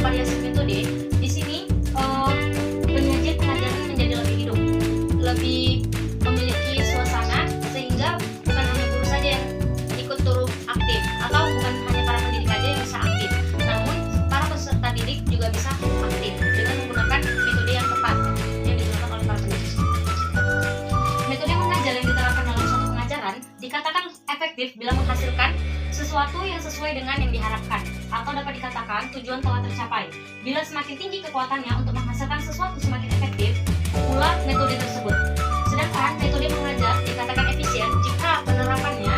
bervariasi metode, di sini penyajian pengajaran menjadi lebih hidup, lebih memiliki suasana, sehingga bukan hanya guru saja yang ikut turut aktif, atau bukan hanya para pendidik saja yang bisa aktif, namun para peserta didik juga bisa aktif dengan menggunakan metode yang tepat yang digunakan oleh para pendidik. Metode mengajar yang diterapkan dalam suatu pengajaran dikatakan efektif bila menghasilkan sesuatu yang sesuai dengan yang diharapkan, atau dapat dikatakan tujuan telah tercapai. Bila semakin tinggi kekuatannya untuk menghasilkan sesuatu semakin efektif pula metode tersebut. Sedangkan metode mengajar dikatakan efisien jika penerapannya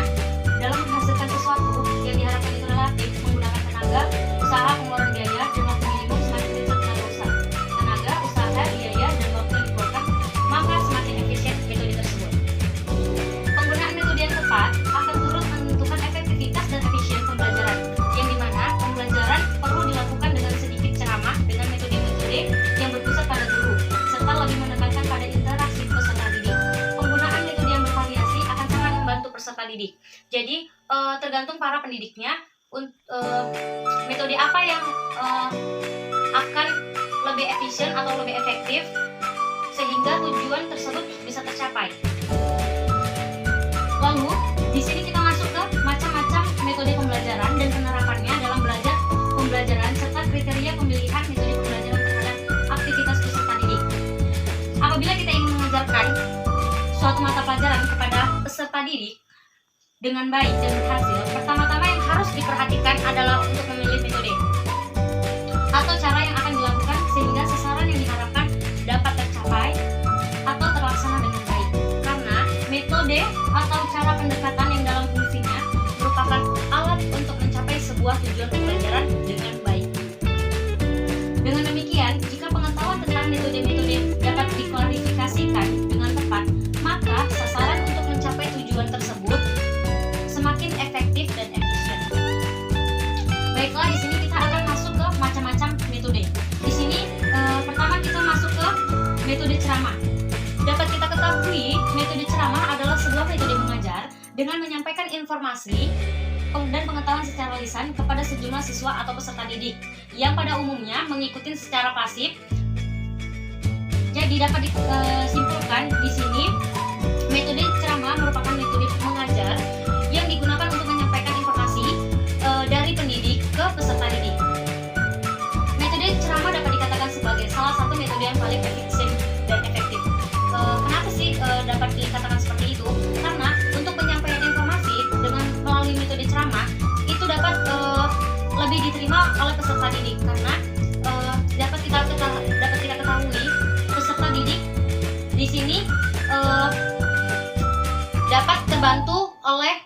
dalam menghasilkan sesuatu yang diharapkan itu relatif menggunakan tenaga, usaha, pengeluaran biaya, dan waktu minimum semakin kecil tenaga, usaha, biaya, dan waktu yang dikeluarkan, maka semakin efisien metode tersebut. Penggunaan metode yang tepat akan turut menentukan efektivitas dan efisien pembelajaran, yang dimana pembelajaran perlu dilakukan dengan sedikit ceramah dengan metode-metode yang berpusat pada guru, serta lebih menekankan pada interaksi peserta didik. Penggunaan metode yang bervariasi akan sangat membantu peserta didik. Jadi tergantung para pendidiknya metode apa yang akan lebih efisien atau lebih efektif sehingga tujuan tersebut bisa tercapai. Lalu di sini kita masuk ke macam-macam metode pembelajaran dan penerapannya dalam belajar pembelajaran serta kriteria pemilihan metode pembelajaran terhadap aktivitas peserta didik. Apabila kita ingin mengajarkan suatu mata pelajaran kepada peserta didik dengan baik dan berhasil, pertama-tama yang harus diperhatikan adalah untuk memilih metode atau cara yang akan dilakukan sehingga sasaran yang diharapkan dapat tercapai atau terlaksana dengan baik. Karena metode atau cara pendekatan yang dalam fungsinya merupakan alat untuk mencapai sebuah tujuan pembelajaran dengan baik. Dengan demikian, jika pengetahuan tentang metode-metode dapat diklarifikasikan dengan tepat, maka sasaran untuk mencapai tujuan tersebut semakin efektif dan efisien. Baiklah, di sini kita akan masuk ke macam-macam metode. Di sini pertama kita masuk ke metode ceramah. Dapat kita ketahui, metode ceramah adalah sebuah metode mengajar dengan menyampaikan informasi dan pengetahuan secara lisan kepada sejumlah siswa atau peserta didik yang pada umumnya mengikuti secara pasif. Jadi dapat disimpulkan di sini metode ceramah merupakan metode mengajar yang digunakan untuk menyampaikan informasi dari pendidik ke peserta didik. Metode ceramah dapat dikatakan sebagai salah satu metode yang paling efisien dan efektif. Kenapa sih dapat dikatakan seperti itu? Karena untuk penyampaian informasi dengan melalui metode ceramah itu dapat lebih diterima oleh peserta didik, karena dapat kita ketahui peserta didik di sini dapat terbantu oleh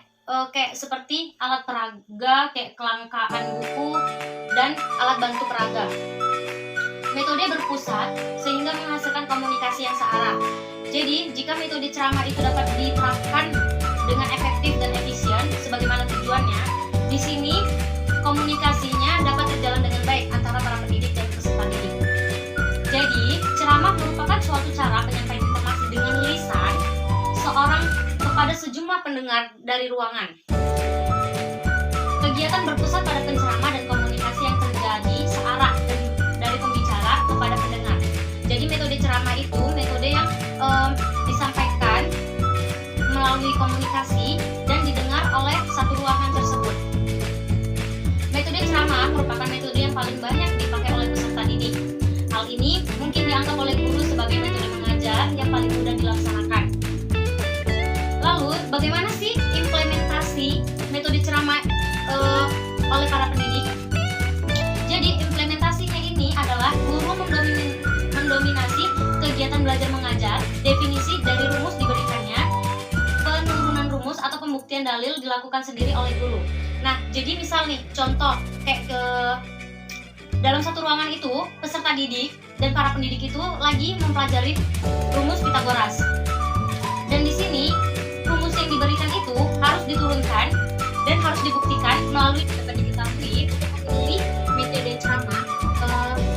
kayak seperti alat peraga, kayak kelangkaan buku dan alat bantu peraga. Metode berpusat sehingga menghasilkan komunikasi yang searah. Jadi, jika metode ceramah itu dapat diterapkan dengan efektif dan efisien sebagaimana tujuannya, di sini komunikasinya dapat berjalan dengan baik antara para pendidik dan peserta didik. Jadi, ceramah merupakan suatu cara penyampaian informasi dengan lisan seorang kepada sejumlah pendengar dari ruangan. Kegiatan berpusat pada penceramah dan komunikasi yang terjadi searah dari pembicara kepada pendengar. Jadi metode ceramah itu metode yang disampaikan melalui komunikasi dan didengar oleh satu ruangan tersebut. Metode ceramah merupakan metode yang paling banyak dipakai oleh peserta didik. Hal ini mungkin dianggap oleh guru sebagai metode mengajar yang paling mudah dilaksanakan. Lalu, bagaimana sih implementasi metode ceramah oleh para pendidik? Jadi, implementasinya ini adalah guru mendominasi kegiatan belajar mengajar, definisi dari rumus diberikannya, penurunan rumus atau pembuktian dalil dilakukan sendiri oleh guru. Nah, jadi misal nih, contoh kayak dalam satu ruangan itu, peserta didik dan para pendidik itu lagi mempelajari rumus Pitagoras. Dan di sini rumus yang diberikan itu harus diturunkan dan harus dibuktikan melalui dapat diketahui untuk memilih metode ceramah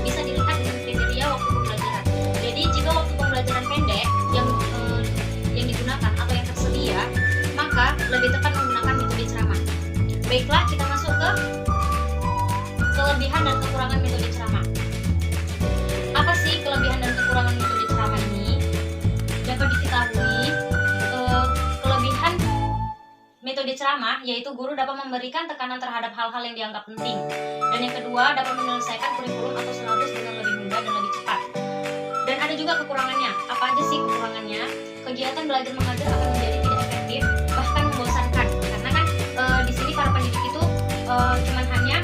bisa dilihat dengan kriteria waktu pembelajaran. Jadi jika waktu pembelajaran pendek yang digunakan atau yang tersedia, maka lebih tepat menggunakan metode ceramah. Baiklah, kita masuk ke kelebihan dan kekurangan metode ceramah. ceramah, yaitu guru dapat memberikan tekanan terhadap hal-hal yang dianggap penting. Dan yang kedua, dapat menyelesaikan kurikulum atau silabus dengan lebih mudah dan lebih cepat. Dan ada juga kekurangannya. Apa aja sih kekurangannya? Kegiatan belajar mengajar akan menjadi tidak efektif, bahkan membosankan. Karena kan di sini para pendidik itu cuman hanya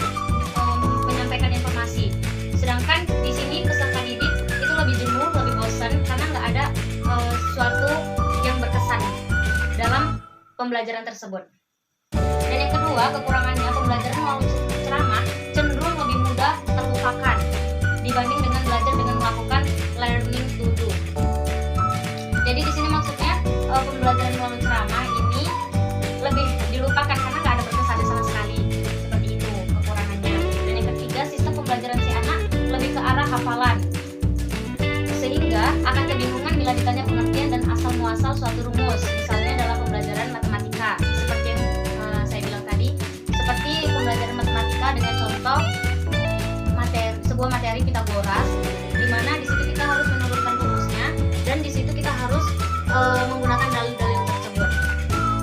menyampaikan informasi. Sedangkan di sini peserta didik itu lebih jenuh, lebih bosan karena nggak ada sesuatu yang berkesan dalam pembelajaran tersebut. Dan yang kedua, kekurangannya pembelajaran melalui ceramah cenderung lebih mudah terlupakan dibanding dengan belajar dengan melakukan learning to do. Jadi di sini maksudnya pembelajaran melalui ceramah ini lebih dilupakan karena nggak ada berkesan sama sekali. Seperti itu kekurangannya. Dan yang ketiga, sistem pembelajaran si anak lebih ke arah hafalan, sehingga akan kebingungan bila ditanya pengertian dan asal muasal suatu rumus. Misalnya dalam pembelajaran matematika, seperti yang saya bilang tadi, seperti pembelajaran matematika dengan contoh sebuah materi Pitagoras, di mana di situ kita harus menurunkan rumusnya dan di situ kita harus menggunakan dalil-dalil tersebut.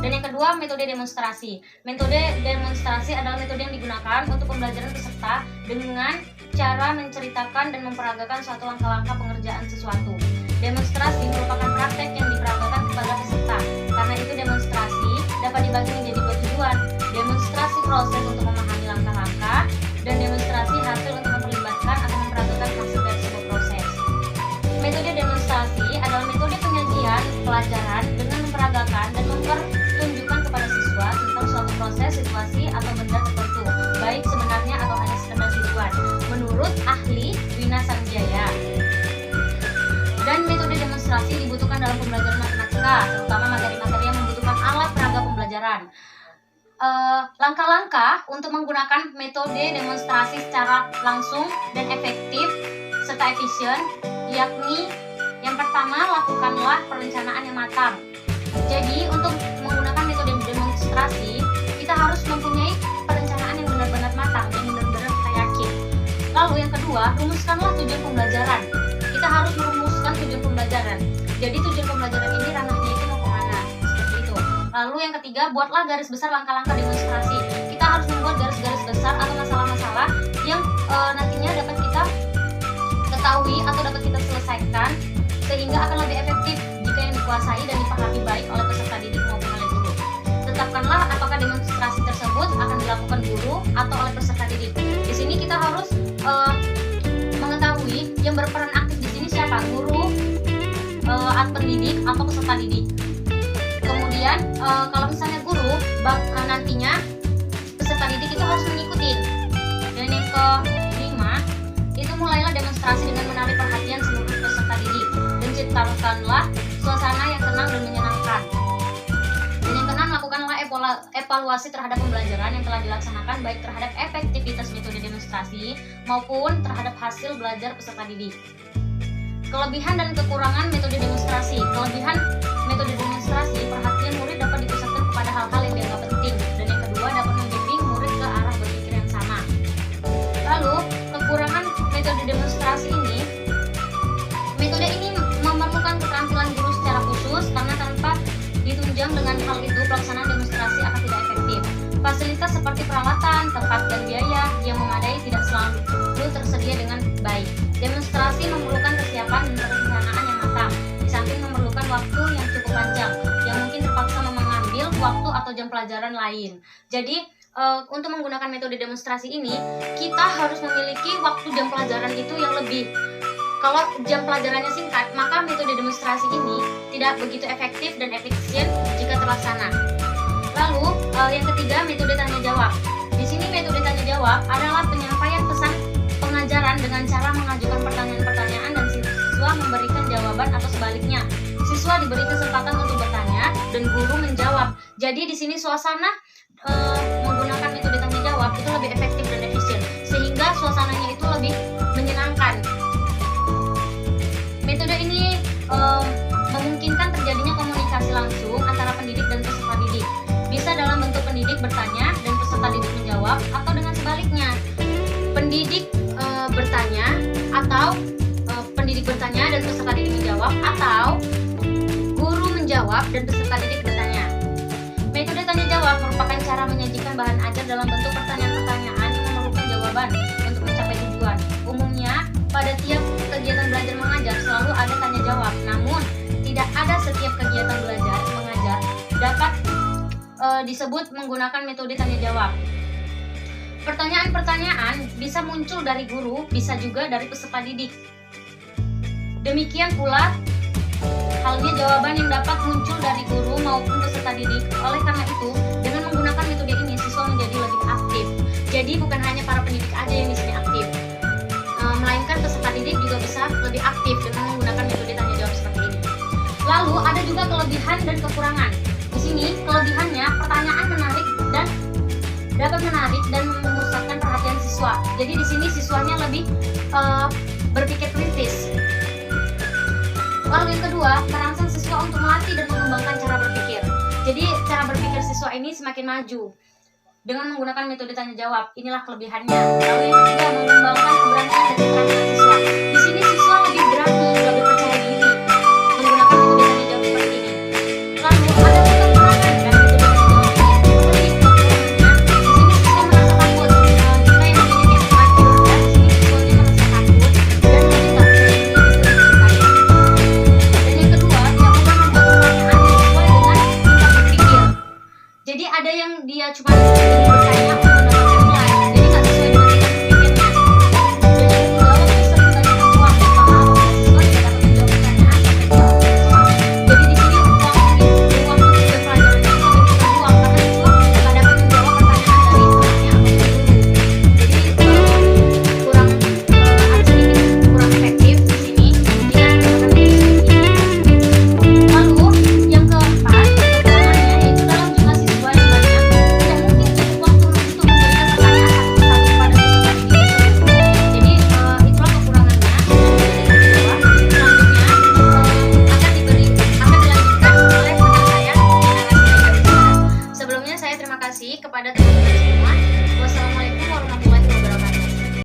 Dan yang kedua, metode demonstrasi. Metode demonstrasi adalah metode yang digunakan untuk pembelajaran peserta dengan cara menceritakan dan memperagakan suatu langkah-langkah pengerjaan sesuatu. Demonstrasi merupakan praktek yang diperagakan kepada peserta. Karena itu demonstrasi dapat dibagi menjadi dua tujuan. Demonstrasi proses untuk memahami langkah-langkah dan demonstrasi hasil untuk memperlibatkan atau memperagakan hasil dari sebuah proses. Metode demonstrasi adalah metode penyajian pelajaran dengan memperagakan dan mempertunjukkan kepada siswa tentang suatu proses, situasi, atau benda tertentu, baik sebenarnya atau hanya sekedar tujuan, menurut ahli Wina Sanjaya. Dan metode demonstrasi dibutuhkan dalam pembelajaran matematika, terutama materi-materi yang membutuhkan alat peraga pembelajaran. Langkah-langkah untuk menggunakan metode demonstrasi secara langsung dan efektif serta efisien, yakni yang pertama, lakukanlah perencanaan yang matang. Jadi untuk menggunakan metode demonstrasi, kita harus mempunyai perencanaan yang benar-benar matang, yang benar-benar kita yakin. Lalu yang kedua, rumuskanlah tujuan pembelajaran. Kita harus merumuskan tujuan pembelajaran. Jadi tujuan pembelajaran ini ranahnya itu mau kemana, seperti itu. Lalu yang ketiga, buatlah garis besar langkah-langkah demonstrasi. Kita harus membuat garis-garis besar atau masalah-masalah yang nantinya dapat kita ketahui atau dapat kita selesaikan, sehingga akan lebih efektif jika yang dikuasai dan dipahami baik oleh peserta didik maupun oleh guru. Tetapkanlah apakah demonstrasi tersebut akan dilakukan guru atau oleh peserta didik. Di sini kita harus mengetahui yang berperan aktif di sini siapa, guru, pendidik atau peserta didik. Kemudian kalau misalnya guru, nantinya peserta didik itu harus mengikuti. Dan yang kelima, itu mulailah demonstrasi dengan menarik perhatian seluruh peserta didik dan ciptakanlah suasana yang tenang dan menyenangkan. Dan yang keenam, lakukanlah evaluasi terhadap pembelajaran yang telah dilaksanakan, baik terhadap efektivitas metode demonstrasi maupun terhadap hasil belajar peserta didik. Kelebihan dan kekurangan metode demonstrasi. Kelebihan metode demonstrasi, perhatian murid dapat dipusatkan kepada hal-hal yang dianggap penting, dan yang kedua, dapat membimbing murid ke arah berpikir yang sama. Lalu kekurangan metode demonstrasi ini, metode ini memerlukan keterampilan guru secara khusus, karena tanpa ditunjang dengan hal itu pelaksanaan demonstrasi akan tidak efektif. Fasilitas seperti peralatan, tempat, dan biaya yang memadai tidak selalu tersedia dengan baik. Demonstrasi memerlukan kesiapan dan perencanaan yang matang, di samping memerlukan waktu yang cukup panjang yang mungkin terpaksa mengambil waktu atau jam pelajaran lain. Jadi untuk menggunakan metode demonstrasi ini, kita harus memiliki waktu jam pelajaran itu yang lebih. Kalau jam pelajarannya singkat, maka metode demonstrasi ini tidak begitu efektif dan efisien jika terlaksana. Lalu yang ketiga, metode tanya jawab. Di sini metode tanya jawab adalah penyampaian pesan pengajaran dengan cara mengajukan pertanyaan-pertanyaan dan siswa memberikan jawaban, atau sebaliknya, siswa diberi kesempatan untuk bertanya dan guru menjawab. Jadi di sini suasana menggunakan metode tanya jawab itu lebih efektif dan efisien, sehingga suasananya itu lebih menyenangkan. Metode ini memungkinkan terjadinya komunikasi langsung antara pendidik dan peserta didik. Bisa dalam bentuk pendidik bertanya dan peserta didik menjawab, atau dengan sebaliknya, pendidik bertanya atau pendidik bertanya dan peserta didik menjawab, atau guru menjawab dan peserta didik bertanya. Metode tanya jawab merupakan cara menyajikan bahan ajar dalam bentuk pertanyaan-pertanyaan yang memerlukan jawaban untuk mencapai tujuan. Umumnya, pada tiap kegiatan belajar mengajar selalu ada tanya jawab. Namun, tidak ada setiap kegiatan belajar mengajar dapat disebut menggunakan metode tanya jawab. Pertanyaan-pertanyaan bisa muncul dari guru, bisa juga dari peserta didik. Demikian pula halnya jawaban yang dapat muncul dari guru maupun peserta didik. Oleh karena itu, dengan menggunakan metode ini, siswa menjadi lebih aktif. Jadi bukan hanya para pendidik aja yang di sini aktif, melainkan peserta didik juga bisa lebih aktif dengan menggunakan metode tanya jawab seperti ini. Lalu ada juga kelebihan dan kekurangan. Di sini kelebihannya pertanyaan menarik dan dapat menarik dan memusatkan perhatian siswa. Jadi di sini siswanya lebih berpikir kritis. Lalu yang kedua, merangsang siswa untuk melatih dan mengembangkan cara berpikir. Jadi cara berpikir siswa ini semakin maju dengan menggunakan metode tanya jawab. Inilah kelebihannya. Lalu yang ketiga, mengembangkan